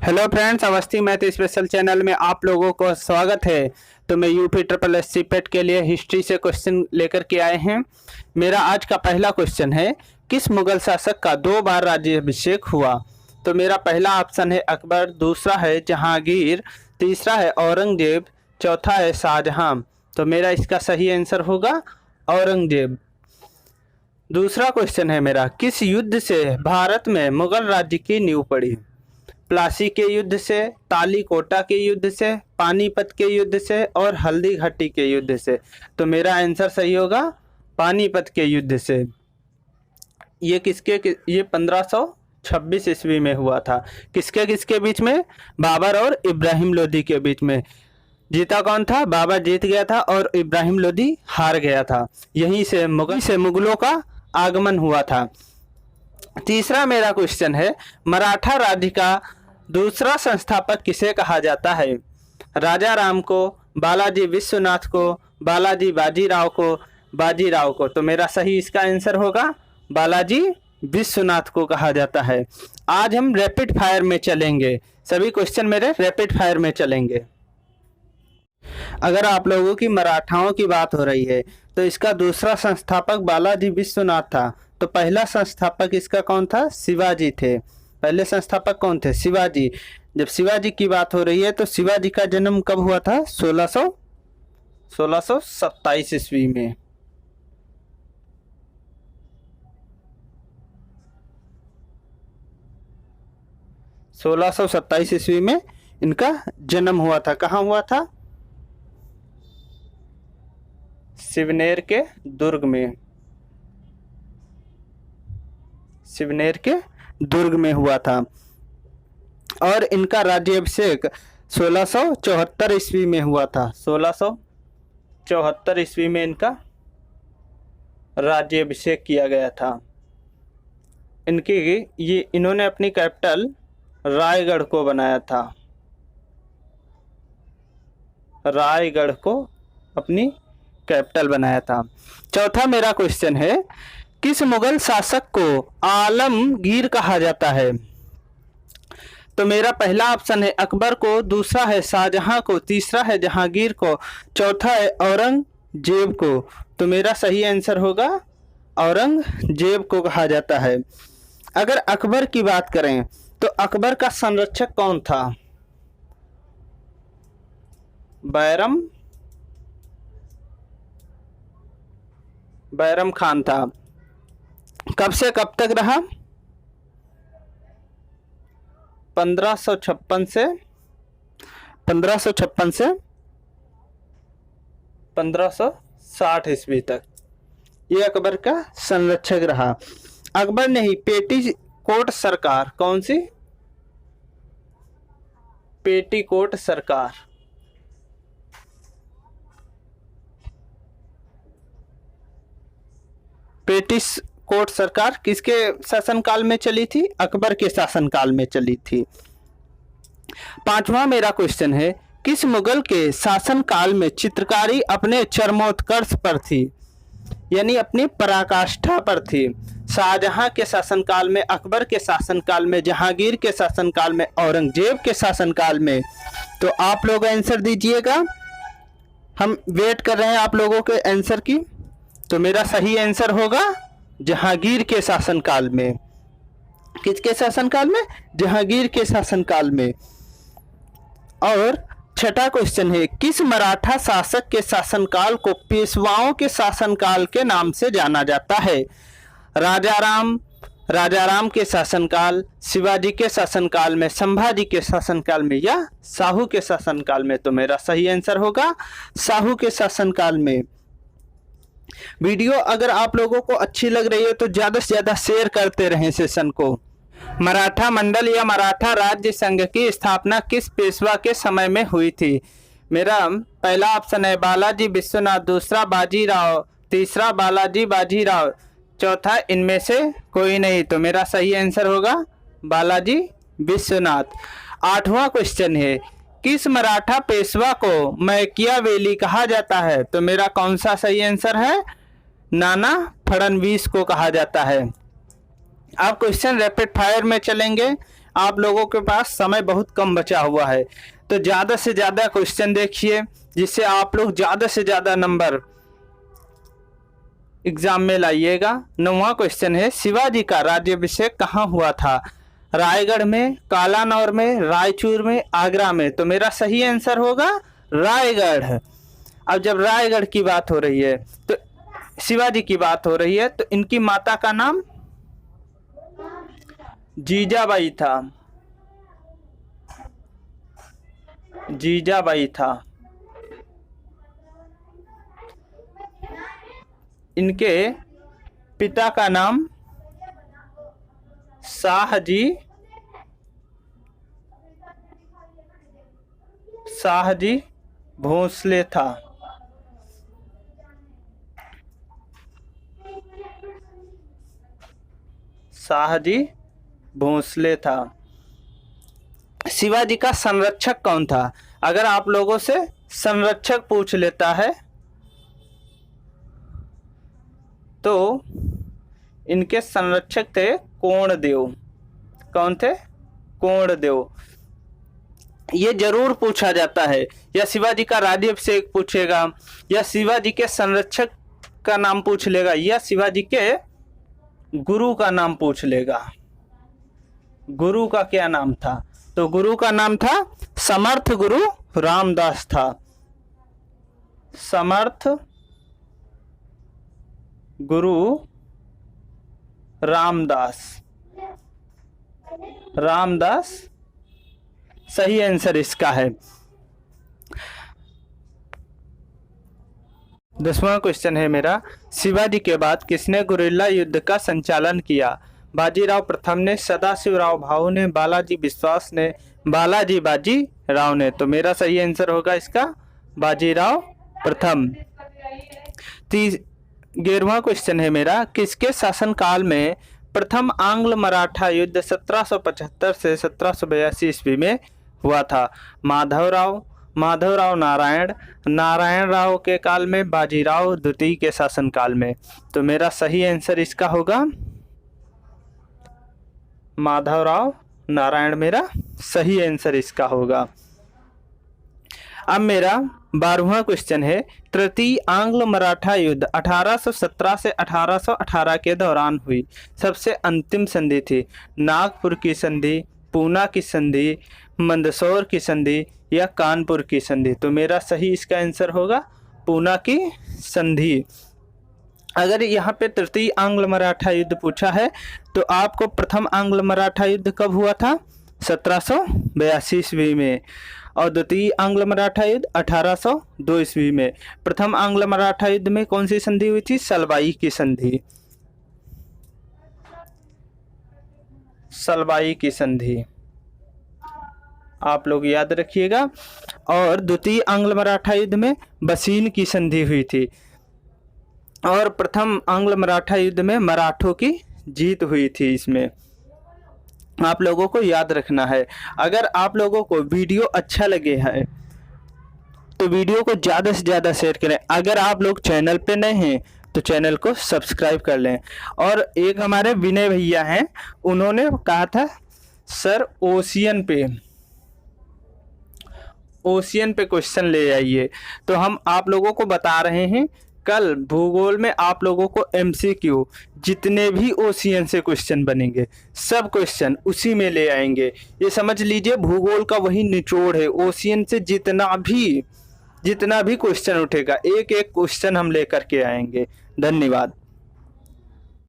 Hello friends, Awasthi math special channel में आप लोगों को स्वागत है। तो मैं यूपी ट्रिपल एस सी पेट के लिए हिस्ट्री से क्वेश्चन लेकर के आए हैं। मेरा आज का पहला क्वेश्चन है, किस मुगल शासक का 2 बार राज्याभिषेक हुआ? तो मेरा पहला ऑप्शन है अकबर, दूसरा है जहांगीर, तीसरा है औरंगजेब, चौथा है शाहजहां। तो मेरा इसका सही आंसर होगा औरंगजेब। दूसरा क्वेश्चन है मेरा, किस युद्ध से भारत में मुगल राज्य की नींव पड़ी? प्लासी के युद्ध से, तालीकोटा के युद्ध से, पानीपत के युद्ध से और हल्दी घाटी के युद्ध से। तो मेरा आंसर सही होगा पानीपत के युद्ध से। ये 1526 ईस्वी में हुआ था। किसके किसके बीच में? बाबर और इब्राहिम लोदी के बीच में। जीता कौन था? बाबर जीत गया था और इब्राहिम लोदी हार गया था। यहीं से मुगलों का आगमन हुआ था। तीसरा मेरा क्वेश्चन है, मराठा राज्य का दूसरा संस्थापक किसे कहा जाता है? राजा राम को, बालाजी विश्वनाथ को, बालाजी बाजीराव को। तो मेरा सही इसका आंसर होगा बालाजी विश्वनाथ को कहा जाता है। आज हम रैपिड फायर में चलेंगे। सभी क्वेश्चन मेरे रैपिड फायर में चलेंगे। अगर आप लोगों की मराठाओं की बात हो रही है तो इसका दूसरा संस्थापक बालाजी विश्वनाथ था। तो पहला संस्थापक इसका कौन था? शिवाजी थे। पहले संस्थापक कौन थे? शिवाजी। जब शिवाजी की बात हो रही है तो शिवाजी का जन्म कब हुआ था? 1627 ईस्वी में। ईस्वी में इनका जन्म हुआ था। कहाँ हुआ था? शिवनेर के दुर्ग में हुआ था। और इनका राज्याभिषेक 1674 ईस्वी में हुआ था। 1674 ईस्वी में इनका राज्याभिषेक किया गया था। इन्होंने अपनी कैपिटल रायगढ़ को बनाया था। रायगढ़ को अपनी कैपिटल बनाया था। चौथा मेरा क्वेश्चन है, किस मुगल शासक को आलमगीर कहा जाता है? तो मेरा पहला ऑप्शन है अकबर को, दूसरा है शाहजहां को, तीसरा है जहांगीर को, चौथा है औरंगजेब को। तो मेरा सही आंसर होगा औरंगजेब को कहा जाता है। अगर अकबर की बात करें तो अकबर का संरक्षक कौन था? बैरम खान था। कब से कब तक रहा? 1556 से 1560 ईस्वी तक ये अकबर का संरक्षक रहा। अकबर ने ही पेटीकोट सरकार, कौन सी? पेटीकोट सरकार। पेटीकोट सरकार किसके शासनकाल में चली थी? अकबर के शासनकाल में चली थी। पांचवा मेरा क्वेश्चन है, किस मुगल के शासनकाल में चित्रकारी अपने चरमोत्कर्ष पर थी, यानी अपनी पराकाष्ठा पर थी? शाहजहां के शासनकाल में, अकबर के शासनकाल में, जहांगीर के शासनकाल में, औरंगजेब के शासनकाल में? तो आप लोग आंसर दीजिएगा। हम वेट कर रहे हैं आप लोगों के आंसर की। तो मेरा सही आंसर होगा जहांगीर के शासनकाल में। किसके शासनकाल में? जहांगीर के शासनकाल में। और छठा क्वेश्चन है, किस मराठा शासक के शासनकाल को पेशवाओं के शासनकाल के नाम से जाना जाता है? राजा राम के शासनकाल, शिवाजी के शासनकाल में, संभाजी के शासनकाल में या शाहू के शासनकाल में? तो मेरा सही आंसर होगा शाहू के शासनकाल में। वीडियो अगर आप लोगों को अच्छी लग रही है तो ज़्यादा से ज़्यादा शेयर करते रहें सेशन को। मराठा मंडल या मराठा राज्य संघ की स्थापना किस पेशवा के समय में हुई थी? मेरा पहला ऑप्शन है बालाजी विश्वनाथ, दूसरा बाजीराव, तीसरा बालाजी बाजीराव, चौथा इनमें से कोई नहीं। तो मेरा सही आंसर होगा बालाजी विश्वनाथ। आठवां क्वेश्चन है, किस मराठा पेशवा को मैकियावेली कहा जाता है? तो मेरा कौन सा सही आंसर है? नाना फडणवीस को कहा जाता है। अब क्वेश्चन रैपिड फायर में चलेंगे। आप लोगों के पास समय बहुत कम बचा हुआ है, तो ज़्यादा से ज़्यादा क्वेश्चन देखिए जिससे आप लोग ज़्यादा से ज़्यादा नंबर एग्जाम में लाइएगा। 9वां क्वेश्चन है, शिवाजी का राज्याभिषेक कहाँ हुआ था? रायगढ़ में, कालानौर में, रायचूर में, आगरा में। तो मेरा सही आंसर होगा रायगढ़। अब जब रायगढ़ की बात हो रही है तो शिवाजी की बात हो रही है, तो इनकी माता का नाम जीजाबाई था। जीजाबाई था। इनके पिता का नाम शाहजी भोसले था। शाहजी भोसले था। शिवाजी का संरक्षक कौन था? अगर आप लोगों से संरक्षक पूछ लेता है तो इनके संरक्षक थे कोणदेव। कौन थे? कोणदेव। ये जरूर पूछा जाता है, या शिवाजी का राज्याभिषेक पूछेगा, या शिवाजी के संरक्षक का नाम पूछ लेगा, या शिवाजी के गुरु का नाम पूछ लेगा। गुरु का क्या नाम था? तो गुरु का नाम था समर्थ गुरु रामदास था। समर्थ गुरु रामदास सही आंसर इसका है। 10वां क्वेश्चन है मेरा, शिवाजी के बाद किसने गुरिल्ला युद्ध का संचालन किया? बाजीराव प्रथम ने, सदाशिवराव भाऊ ने, बालाजी विश्वास ने, बालाजी बाजीराव ने। तो मेरा सही आंसर होगा इसका बाजीराव प्रथम। 11वां क्वेश्चन है मेरा, किसके शासनकाल में प्रथम आंग्ल मराठा युद्ध 1775 से 1782 ईस्वी में हुआ था? माधवराव नारायण राव के काल में, बाजीराव द्वितीय के शासनकाल में। तो मेरा सही आंसर इसका होगा माधवराव नारायण। मेरा सही आंसर इसका होगा। अब मेरा 12वां क्वेश्चन है, तृतीय आंग्ल मराठा युद्ध 1817 से 1818 के दौरान हुई सबसे अंतिम संधि थी? नागपुर की संधि, पूना की संधि, मंदसौर की संधि, या कानपुर की संधि? तो मेरा सही इसका आंसर होगा पूना की संधि। अगर यहाँ पे तृतीय आंग्ल मराठा युद्ध पूछा है तो आपको प्रथम आंग्ल मराठा युद्ध कब हुआ था? 1782 ईस्वी में, और द्वितीय आंग्ल मराठा युद्ध 1802 ईस्वी में। प्रथम आंग्ल मराठा युद्ध में कौन सी संधि हुई थी? सलवाई की संधि। सलवाई की संधि आप लोग याद रखिएगा। और द्वितीय आंग्ल मराठा युद्ध में बसीन की संधि हुई थी, और प्रथम आंग्ल मराठा युद्ध में मराठों की जीत हुई थी। इसमें आप लोगों को याद रखना है। अगर आप लोगों को वीडियो अच्छा लगे है तो वीडियो को ज़्यादा से ज़्यादा शेयर करें। अगर आप लोग चैनल पे नए हैं तो चैनल को सब्सक्राइब कर लें। और एक हमारे विनय भैया हैं, उन्होंने कहा था सर ओशियन पे क्वेश्चन ले आइए, तो हम आप लोगों को बता रहे हैं कल भूगोल में आप लोगों को MCQ जितने भी ओशियन से क्वेश्चन बनेंगे सब क्वेश्चन उसी में ले आएंगे। ये समझ लीजिए भूगोल का वही निचोड़ है। ओशियन से जितना भी क्वेश्चन उठेगा एक एक क्वेश्चन हम लेकर के आएंगे। धन्यवाद।